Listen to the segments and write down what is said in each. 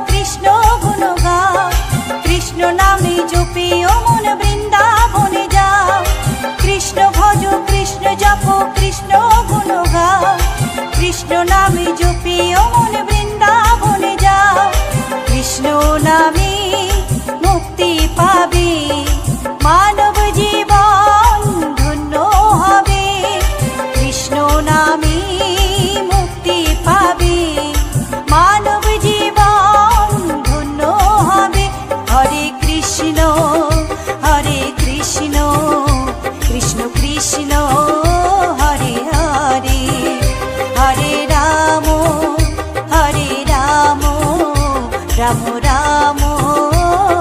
কৃষ্ণ গুণ গাও, কৃষ্ণ নামে জপে ও মন বৃন্দাবনে যাও। কৃষ্ণ ভজ কৃষ্ণ জপ কৃষ্ণ গুণ গাও, কৃষ্ণ নামে জপে ও মন বৃন্দাবনে যাও। কৃষ্ণ নামে মুক্তি পাবে, মানব জীবন ধন্য হবে। কৃষ্ণ নামে মুক্তি পাবে, মানব জীবন ধন্য হবে। হরে কৃষ্ণ কৃষ্ণ কৃষ্ণ হরে হরে, হরে রাম রাম রাম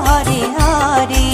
হরে হরে।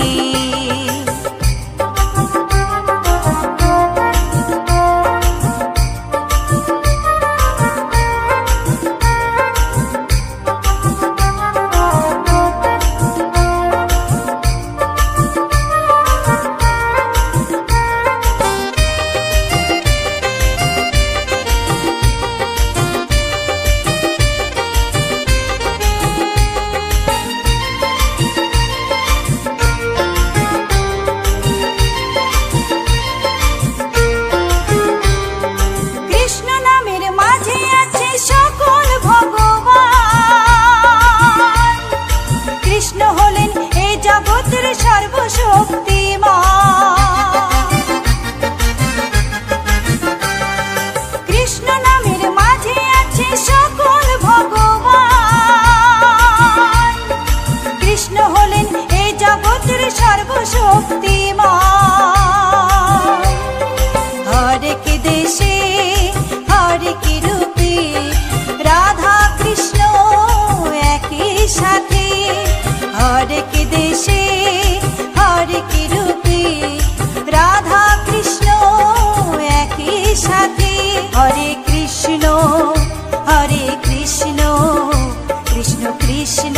কৃষ্ণ কৃষ্ণ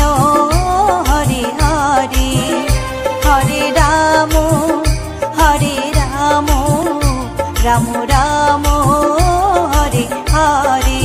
হরে হরে, হরে রাম রাম রাম হরে হরে।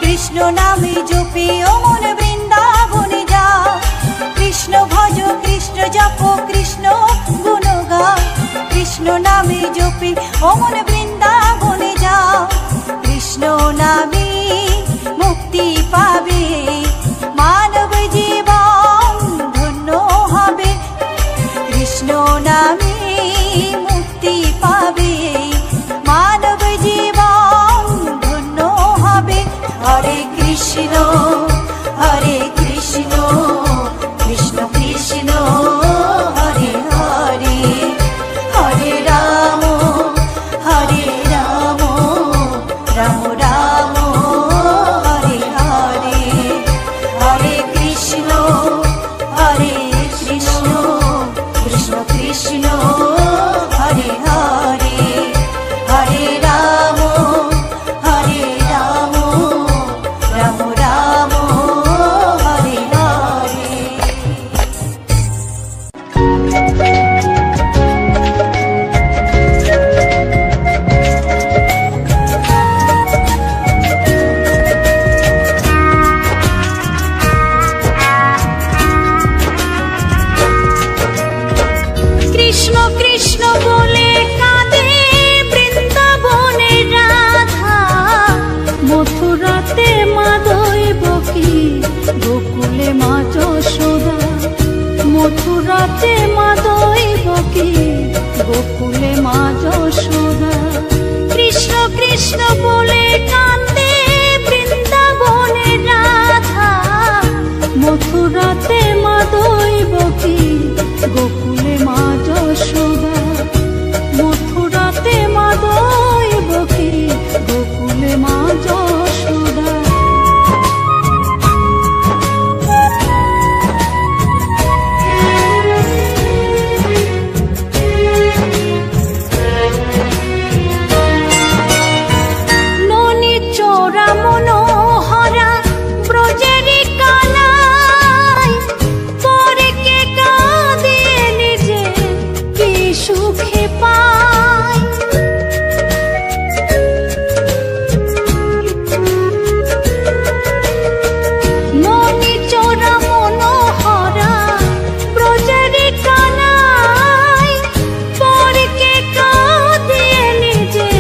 কৃষ্ণ নামে জপে ও মন বৃন্দাবনে যাও। কৃষ্ণ ভজ কৃষ্ণ জপ কৃষ্ণ গুণ গাও, কৃষ্ণ নামে জপে ও মন বৃন্দাবনে যাও। কৃষ্ণ নামে মুক্তি পাবে, মানব জীবন ধন্য হবে। কৃষ্ণ নামে মুক্তি পাবে, মানব জীবন ধন্য হবে। হরে কৃষ্ণ কৃষ্ণ কৃষ্ণ হরে হরে, হরে রাম রাম রাম হরে হরে, হরে কৃষ্ণ কৃষ্ণ কৃষ্ণ হরে হরে, হরে রাম মথুরাতে মা দৈবকী, গোকুলে মা যশোদা। কৃষ্ণ কৃষ্ণ বলে কান্দে বৃন্দাবনে রাধা, মথুরাতে মা দৈবকী, গোকুলে মা যশোদা। মথুরাতে মা দৈবকী, গোকুলে মা যশোদা। ননি চোরা মনোহরা ব্রজেরি কানাই, পরে কে কাঁদিয়ে নিজে কি সুখে পায়। ননি চোরা মনোহরা ব্রজেরি কানাই, পরে কে কাঁদিয়ে নিজে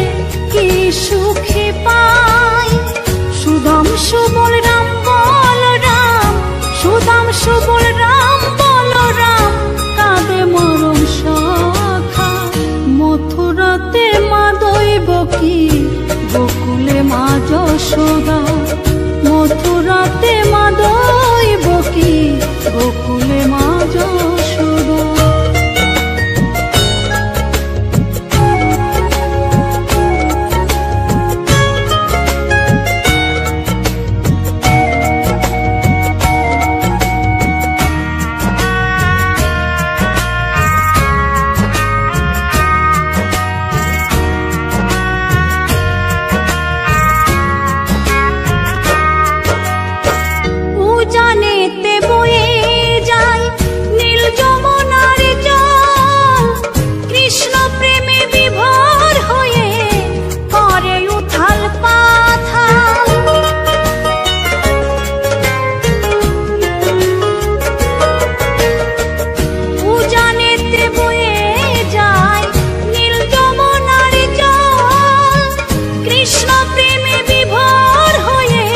কি সুখে পায়। সুদাম সুবল রাম বলরাম, সুদাম সুবল রাম বলরাম, কাঁদে মরম সখা। মথুরাতে মা দৈবকী, গোকুলে মা যশোদা। মথুরাতে মা দৈবকী, গোকুলে মা যশোদা। উজানেতে বয়ে যায় নীল যমুনার জল, কৃষ্ণ প্রেমে বিভোর হয়ে করে উথাল পাথাল। উজানেতে বয়ে যায় নীল যমুনার জল, কৃষ্ণ প্রেমে বিভোর হয়ে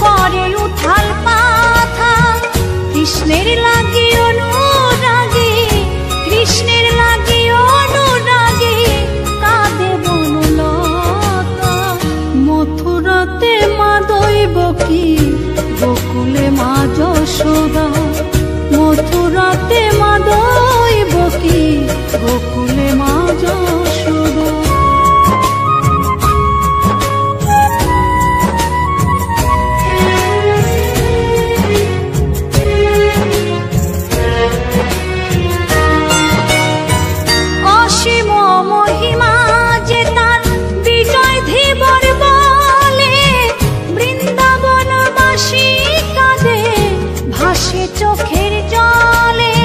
করে উথাল পাথাল। কৃষ্ণের লাগি অনুরাগী, কৃষ্ণের লাগি অনুরাগী, কাঁদে বনলতা। মথুরাতে মা দৈবকী, গোকুলে মা যশোদা। মথুরাতে মা দৈবকী, গোকুলে মা যশোদা। অসীম মহিমা যে তার বিজয় ধীবর বলে, বৃন্দাবনবাসী কাঁদে ভাসে চোখের জলে।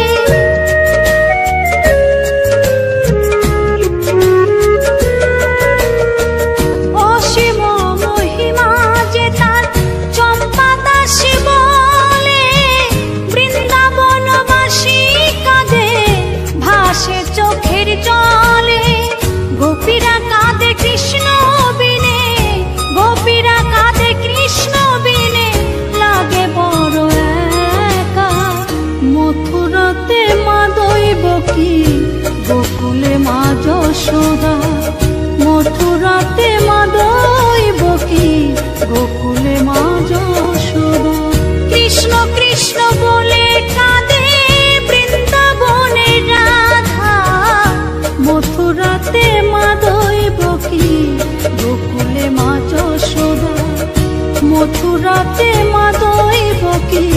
অসীম মহিমা যে তার চম্পা দাসী বলে, বৃন্দাবনবাসী কাঁদে ভাসে চোখের জলে। গোপীরা কাঁদে কৃষ্ণ বিনে, গোপীরা কাঁদে কৃষ্ণ বিনে, লাগে বড় একা। মথুরাতে মা দৈবকী, গোকুলে মা যশোদা। মথুরাতে মা দৈবকী, গোকুলে মা যশোদা। কৃষ্ণ কৃষ্ণ বলে কাঁদে বৃন্দাবনে রাধা, মথুরাতে মা দৈবকী, গোকুলে মা যশোদা। মথুরাতে মা দৈবকী,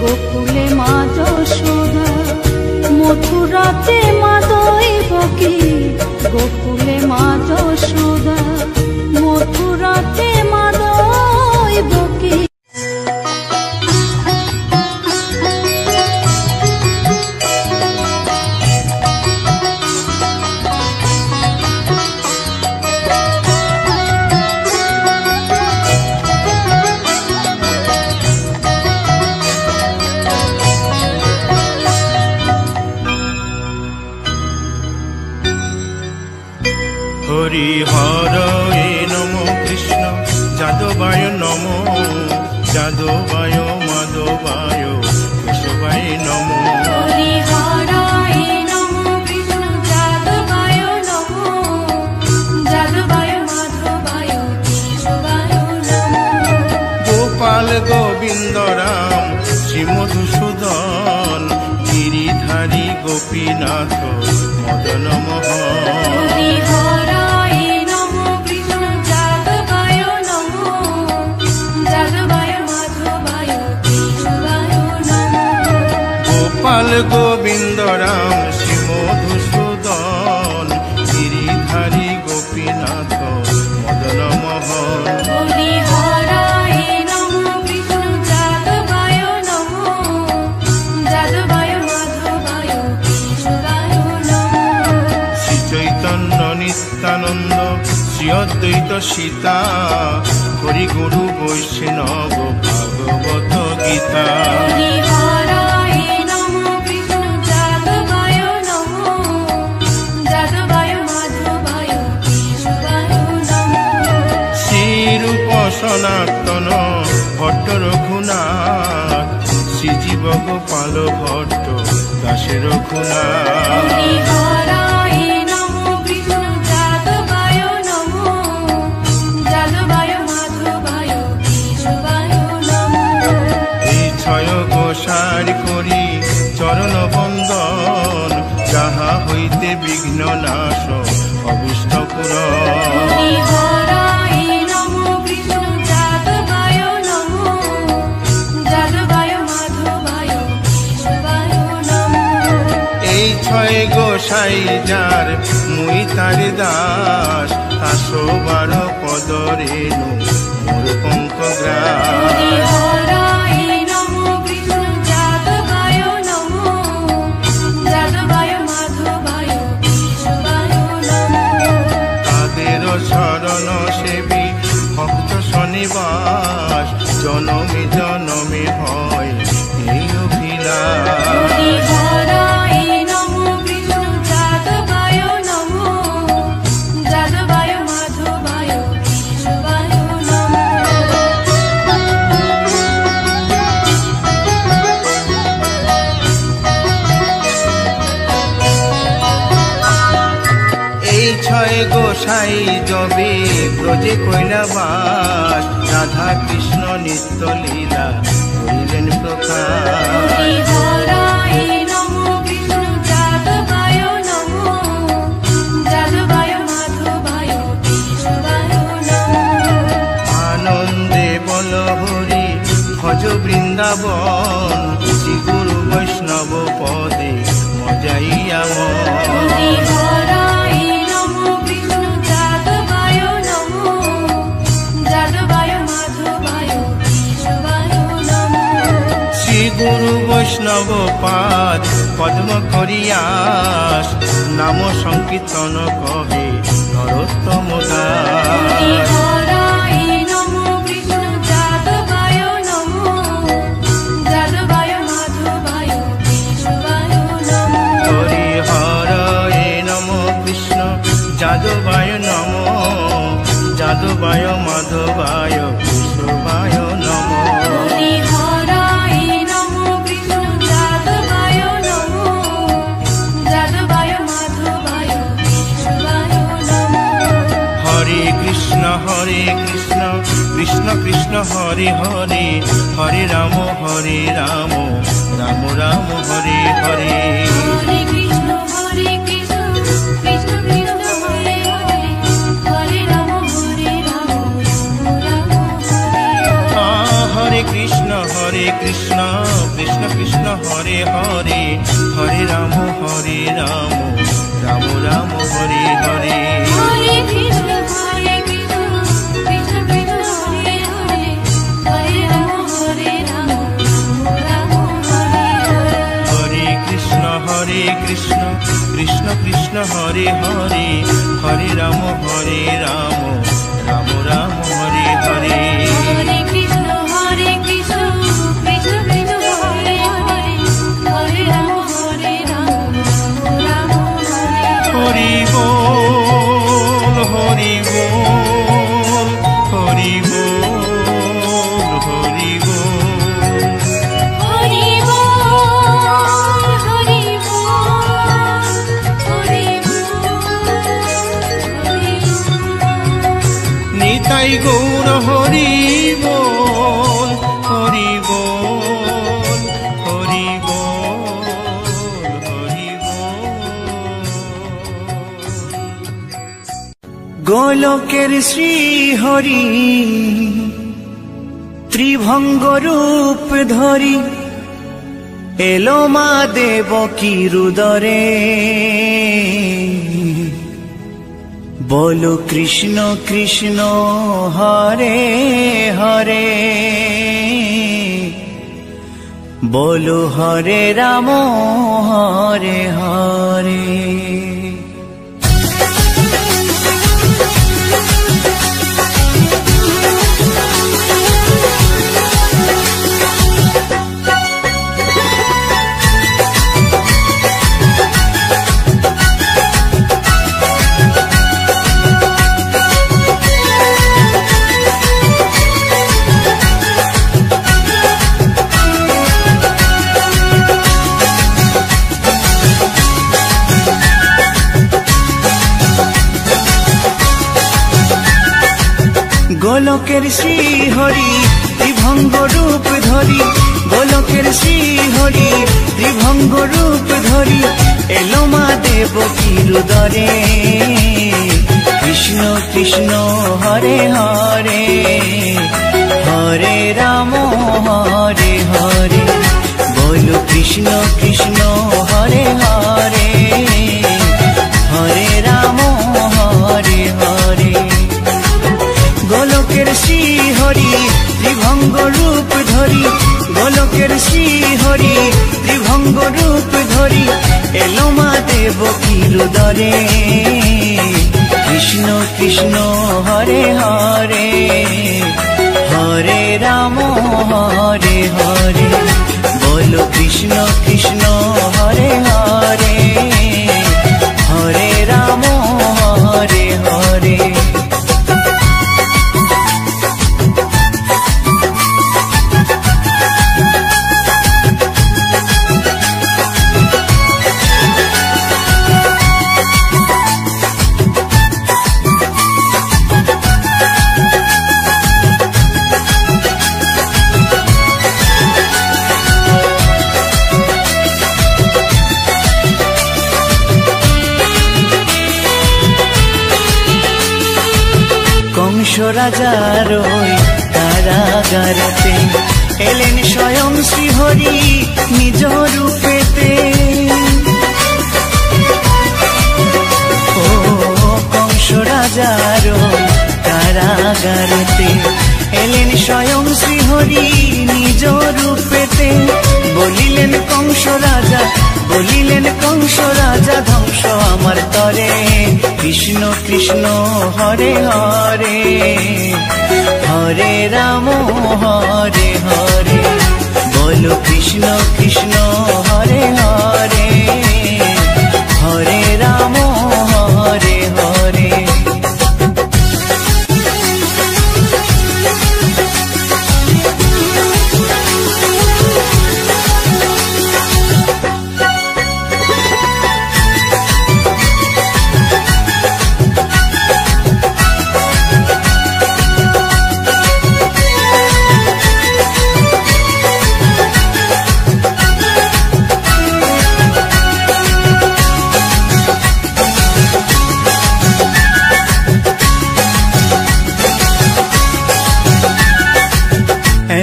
গোকুলে মা যশোদা। মথুরাতে মা দৈবকী, গোকুলে মা যশোদা। মথুরাতে মা দৈবকী। হরিহরয়ে নমো কৃষ্ণ যাদবায় নমো, যাদবায় মাধবায় কেশবায় নমো। হরিহর গোবিন্দ রাম শ্রী মধুসূদন গিরিধারী গোপীনাথ মদন মোহন। হরিহরায় নমো কৃষ্ণ যাদবায় নমো, যাদবায় মাধবায় কেশবায় নমো। গোপাল গোবিন্দ রাম শ্রী মধুসূদন গিরিধারী গোপীনাথ মদন মোহন। হরিহরায় নমো কৃষ্ণ যাদবায় নমো, যাদবায় মাধবায় কেশবায় নমো। শ্রী চৈতন্য নিত্যানন্দ শ্রী অদ্বৈত সীতা হরি গুরু বৈষ্ণব ভাগবত গীতা। হরিহরায় নমো কৃষ্ণ যাদবায় নমো, যাদবায় মাধবায় কেশবায় নমো। শ্রীরূপ সনাতন ভট্ট রঘুনাথ শ্রীজীব গোপাল ভট্ট দাসে রঘুনাথ। হরিহরায় নমো কৃষ্ণ যাদবায় নমো, যাদবায় মাধবায় কেশবায় নমো। এই ছয় গোসার করি চরণ বন্দন যাহা হইতে বিঘ্ন নাশ অভিষ্ট পুরন। হরিহরায় নমো কৃষ্ণ যাদবায় নমো, যাদবায় মাধবায় কেশবায় নমো। এই ছয় গোসাই যার মুই তার দাস 112 পদ রেণু মোর পঙ্কগ্রাস। হরিহরায় নমো কৃষ্ণ যাদবায় নমো, যাদবায় মাধবায় কেশবায় নমো। তাদের শরণ সেবী ভক্ত শনিবাস জনমে জনমে হয় এই অভিলাষ। হরিহরায় নমো কৃষ্ণ যাদবায় নমো, যাদবায় মাধবায় কেশবায় নমো। এই ছয় গোসাই যবে ব্রজে কৈলাবাস রাধা কৃষ্ণ নিত্য লীলা করিলেন প্রকাশ। হরিহরায় নমো কৃষ্ণ যাদবায় নমো, যাদবায় মাধবায় কেশবায় নমো। আনন্দে বল হরি ভজ বৃন্দাবন শ্রী গুরু বৈষ্ণব পদে মজাইয়া মন। হরিহরায় নমো কৃষ্ণ যাদবায় নমো, যাদবায় মাধবায় কেশবায় নমো। শ্রী গুরু বৈষ্ণব পাদ পদ্ম করিয়াস নাম সংকীর্তন কহে নরোত্তম দাস। হরিহরায় নমো কৃষ্ণ যাদবায় নমো, যাদবায় মাধবায় কেশবায় নমো। হরি হরয়ে নম কৃষ্ণ যাদবায় নম যাদবায় মাধবায় কেশবায় নম। হরিহরায় নমো কৃষ্ণ যাদবায় নমো, যাদবায় মাধবায় কেশবায় নমো। হরে কৃষ্ণ কৃষ্ণ কৃষ্ণ হরে হরে হরে রাম রাম রাম হরে হরে। হরে কৃষ্ণ কৃষ্ণ কৃষ্ণ হরে হরে, হরে রাম রাম হরে হরে। হরে কৃষ্ণ কৃষ্ণ কৃষ্ণ হরে হরে হরে রাম রাম রাম হরে হরে। হরে কৃষ্ণ কৃষ্ণ কৃষ্ণ হরে হরে, হরে রাম রাম হরে হরে। হরে কৃষ্ণ কৃষ্ণ কৃষ্ণ হরে হরে হরে রাম রাম রাম হরে হরে। হরে কৃষ্ণ কৃষ্ণ কৃষ্ণ হরে হরে, হরে রাম রাম হরে হরে। হরি বল হরি বল হরি বল হরি বল। হরি বল হরি বল হরি বল। নিতাই গৌর হরি বল হরি বল গোলকের শ্রী হরি ত্রিভঙ্গ রূপ ধরি এলো মা দেবকীর উদরে। বলো কৃষ্ণ কৃষ্ণ হরে হরে, বলো হরে রাম হরে হরে। গোলকের শ্রী হরি ত্রিভঙ্গ রূপ ধরি, গোলকের শ্রী হরি ত্রিভঙ্গ রূপ ধরি এলো মা দেবকীর উদরে। কৃষ্ণ কৃষ্ণ হরে হরে, হরে রাম হরে হরে, বলো কৃষ্ণ কৃষ্ণ হরে হরে, হরে রাম হরে হরে। গোলকের শ্রী হরি ত্রিভঙ্গ রূপ ধরি, গোলকের শ্রী হরি ত্রিভঙ্গ রূপ ধরি এলো মা দেবকীর উদরে। কৃষ্ণ কৃষ্ণ হরে হরে, হরে রাম হরে হরে, বলো কৃষ্ণ কৃষ্ণ হরে হরে, হরে রাম হরে হরে। কংস রাজার ওই কারাগারেতে এলেন স্বয়ং শ্রীহরি নিজ রূপেতে। ও কংস রাজার ওই কারাগারেতে এলেন স্বয়ং শ্রীহরি নিজ রূপেতে। বলিলেন কংস রাজা, বলিলেন কংস রাজা ধ্বংস আমার তরে। কৃষ্ণ কৃষ্ণ হরে হরে, হরে রাম হরে হরে, বলো কৃষ্ণ কৃষ্ণ হরে হরে, হরে রাম হরে হরে।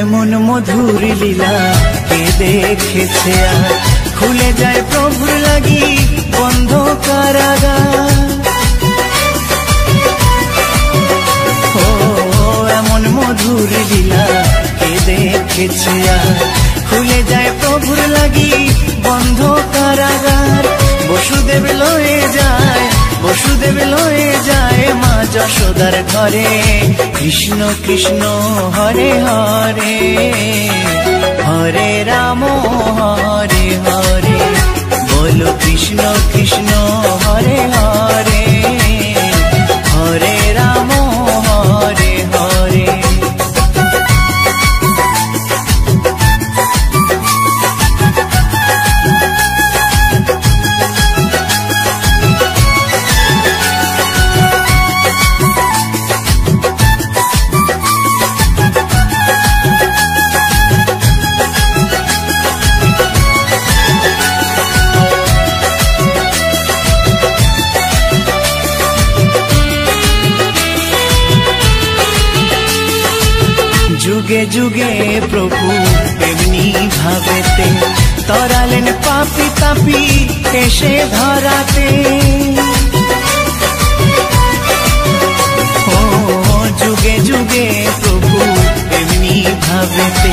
এমন মধুর লীলা কে দেখেছে আর, খুলে যায় প্রভুর লাগি বন্ধ কারাগার। ও এমন মধুর লীলা কে দেখেছে আর, খুলে যায় প্রভুর লাগি বন্ধ কারাগার। বসুদেব লয়ে যায়, বসুদেব লয়ে যায় মা যশোদার ঘরে। কৃষ্ণ কৃষ্ণ হরে হরে, হরে রাম হরে হরে, বলো কৃষ্ণ কৃষ্ণ হরে হরে, হরে রাম হরে হরে। যুগে যুগে প্রভু এমনি ভাবেতে তরালেন পাপি তাপি এসে ধরাতে। ও যুগে যুগে প্রভু এমনি ভাবেতে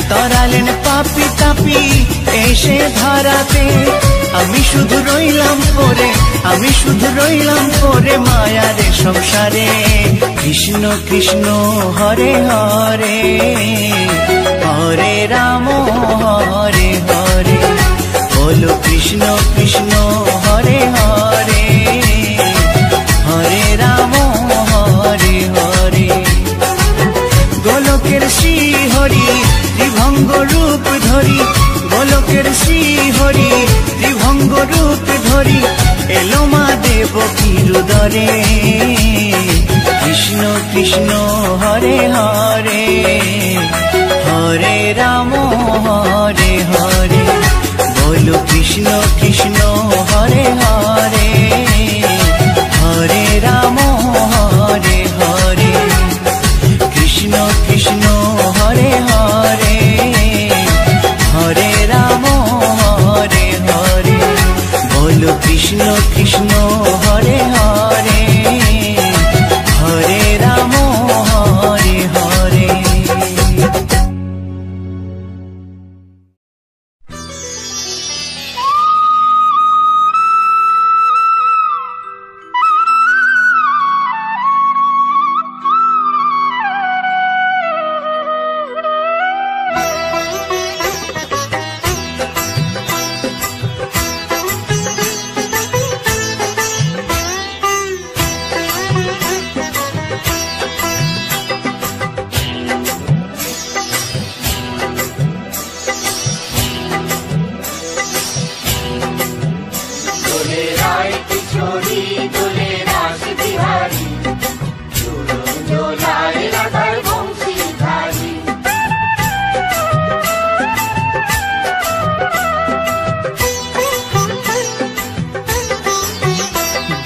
তরালেন পাপি তাপি এসে ধরাতে। আমি শুধু রইলাম পরে, আমি শুধু রইলাম পরে মায়ারে সংসারে। কৃষ্ণ কৃষ্ণ হরে হরে, হরে রাম হরে হরে। বলো কৃষ্ণ কৃষ্ণ হরে হরে, হরে রাম হরে হরে। গোলকের শ্রী হরি ত্রিভঙ্গ রূপ ধরি, গোলকের শ্রী হরি ত্রিভঙ্গ রূপ ধরি এলো মা দেবকীর উদরে। কৃষ্ণ কৃষ্ণ হরে হরে, হরে রাম হরে হরে। বলো কৃষ্ণ কৃষ্ণ হরে হরে, হরে রাম হরে হরে। কৃষ্ণ কৃষ্ণ হরে হরে, হরে রাম হরে হরে। বলো কৃষ্ণ কৃষ্ণ হরে হরে, হরে রাম হরে হরে।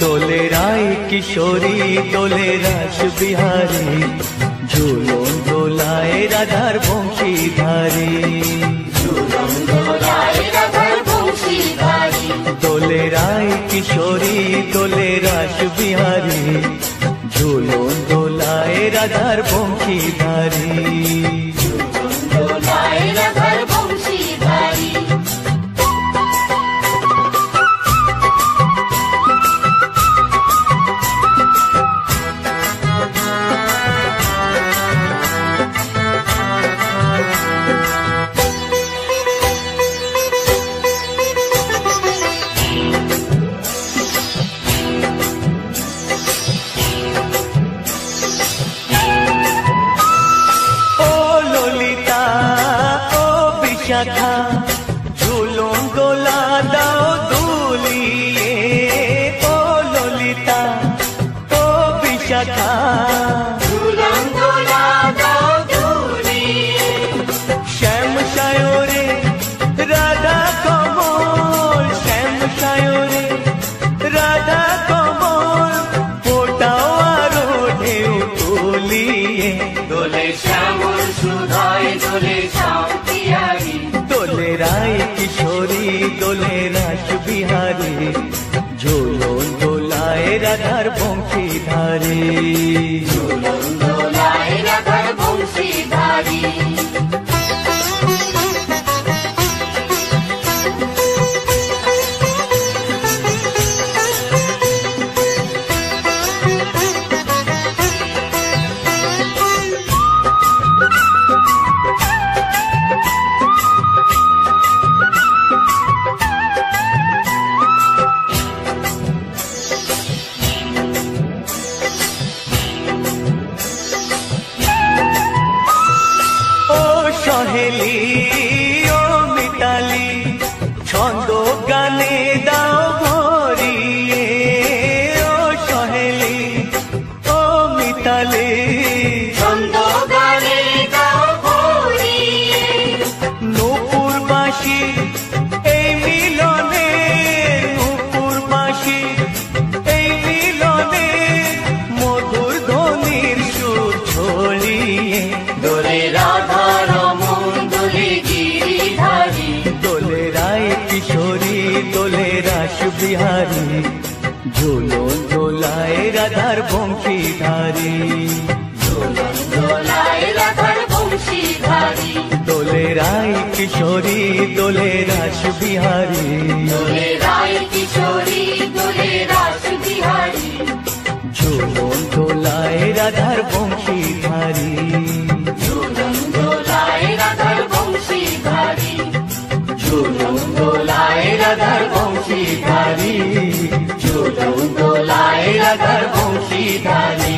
দোলে রায় কিশোরী দোলে রাস বিহারী, ঝুলন দোলায় রাধার বংশীধারী। দোলে রায় কিশোরী দোলে রাস বিহারী, ঝুলন দোলায় রাধার বংশীধারী। ঝুলন দোলা দাও দুলিয়ে, ও ললিতা ও বিশাখা। ঝুলন দোলা দাও দুলিয়ে, শ্যাম সায়রে রাধা কমল, শ্যাম সায়রে রাধা কমল। ফোটাও আরো ঢেউ তুলিয়ে, দোলে শ্যামল সুধায় দোলে শান্তিয়ারি। দোলে রায় কিশোরী দোলে রাস বিহারী, ঝুলন দোলায় রাধার বংশীধারী। ঝুলন দোলায় রাধার বংশীধারী। বিহারী ঝুলন দোলায় রাধার বংশীধারী ঝুলন দোলায় রাধার বংশীধারী দোলে রায় কিশোরী দোলে রাস বিহারী দোলে রায় কিশোরী দোলে রাস বিহারী ঝুলন দোলায় রাধার বংশীধারী ঝুলন দোলায় রাধার বংশীধারী ঝুলন দোলায় রাধার বংশীধারী ঝুলন দোলায় রাধার বংশীধারী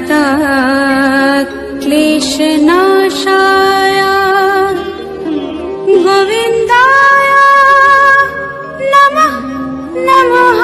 प्रणतात् क्लेशनाशाय गोविन्दाय नमः नमः।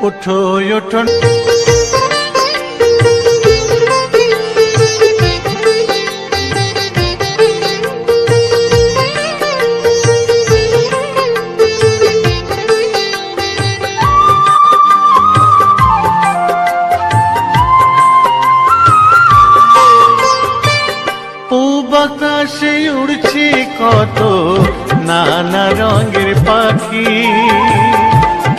उठो उठो আকাশে উড়ছে কত নানা রঙের পাখি,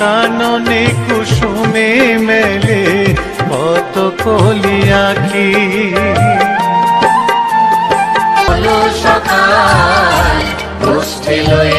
কাননে কুসুমে মেলে কত কলি আঁখি। হলো সকাল, গোষ্ঠী লয়ে